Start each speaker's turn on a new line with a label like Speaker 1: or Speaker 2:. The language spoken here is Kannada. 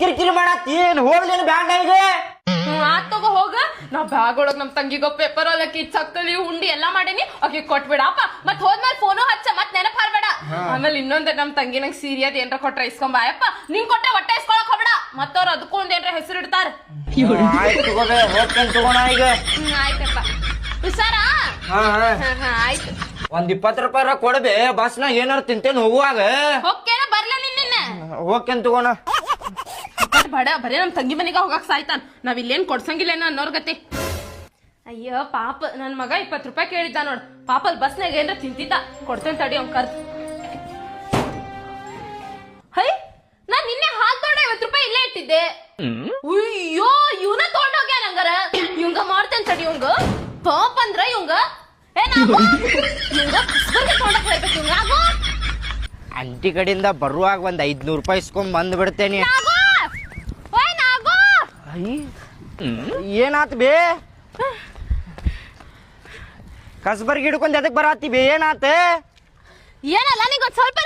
Speaker 1: ಕಿರಿಕಿರಿ ಮಾಡತ್ತಿ ಏನ್ ಹೋಗ್ಲೇನು ಬ್ಯಾಂಡ್ ಈಗ
Speaker 2: ಆತ್ ತಗೋ ಹೋಗ ನಾ ಬ್ಯಾಗ್ ಒಳಗ್ ನಮ್ ತಂಗಿಗ ಪೇಪರ್ ಅವಲಕ್ಕಿ ಚಕ್ಕಲಿ ಉಂಡಿ ಎಲ್ಲಾ ಮಾಡೀನಿ ಆಕಿ ಕೊಟ್ಬಿಡಪ್ಪ ಮತ್ ಹೋದ್ಮೇಲೆ ಫೋನು ಹಚ್ಚ ಮತ್ ನೆನಪ್ ಹಾರ್ಬೇಡ ಆಮೇಲೆ ಇನ್ನೊಂದ್ ನಮ್ ತಂಗಿ ನಂಗೆ ಸೀರೆ ಅದ್ ಏನ್ರ ಕೊಟ್ರ ಇಸ್ಕೊಂಬಾಯಪ್ಪ ನಿಂಗ್ ಕೊಟ್ಟೆ ಹೊಟ್ಟೆ ಇಸ್ಕೊಳಕ್ ಹೋಗ್ಬೇಡ ಮತ್ತವ್ರ ಅದಕ್ಕೊಂದ್ ಏನ್ರ ಹೆಸರು ಇಡ್ತಾರ
Speaker 1: ಆಯ್ತು ತಗೋಬೇ ಹೋಗ್ತೇನೆ ತಗೋಣ ಈಗ
Speaker 2: ಆಯ್ತಪ್ಪ ಹುಷಾರಾ ಆಯ್ತು
Speaker 1: ಒಂದ್ 20 ರೂಪಾಯಿ ಕೊಡ್ಬೇ ಬಸ್ನಾಗ ಏನಾರು ತಿಂತೇನೆ ಹೋಗುವಾಗ
Speaker 2: ಹೋಗ್ಕೇನ ಬರ್ಲ ನಿನ್ನ
Speaker 1: ಹೋಗ್ತೇನೆ ತಗೋಣ
Speaker 2: ಬಡ ಬರೇ ನಮ್ ತಂಗಿ ಮನೆಗೆ ಹೋಗಕ್ ಸಾಯ್ತಾನ ನಾವ್ ಇಲ್ಲೇನ್ ಕೊಡ್ಸಂಗಿಲ್ಲೇನ ಅನ್ನೋರ್ ಗತಿ ಅಯ್ಯೋ ಪಾಪ ನನ್ ಮಗ 20 ರೂಪಾಯಿ ಕೇಳಿದ್ದ ನೋಡ್ ಪಾಪ ಅಲ್ಲಿ ಬಸ್ನಾಗ ಏನ್ರ ತಿಂತಿದ್ದ ಕೊಡ್ತೇನೆ ತಡಿ ಅವ್ನ್ ಕರ್ದು ಹೈ ನಾನ್ ನಿನ್ನೆ ಹಾಲ್ ತೊಗೊಂಡ 50 ರೂಪಾಯಿ ಇಲ್ಲೇ ಇಟ್ಟಿದ್ದೆ ಅಯ್ಯೋ ಇವನ ತಗೊಂಡೋಗ್ಯ ನಂಗಾರ ಇವಂಗ ಮಾಡ್ತೇನೆ ತಡಿ ಇವಂಗ ಪಾಪ ಅಂದ್ರ ಇವಂಗ
Speaker 1: ಅಂಟಿ ಕಡೆಯಿಂದ ಬರುವಾಗ ಒಂದ್ 500 ರೂಪಾಯಿ ಇಸ್ಕೊಂಡ್ ಬಂದ್ ಬಿಡ್ತೇನೆ ಏನಾತ್ ಬೇ ಕಸ್ಬರ್ಗಿ ಹಿಡ್ಕೊಂಡ್ ಎದಕ್ ಬರಾತಿ ಬೇ ಏನಾತ
Speaker 2: ಏನಲ್ಲ ನಿಂಗ ಸ್ವಲ್ಪ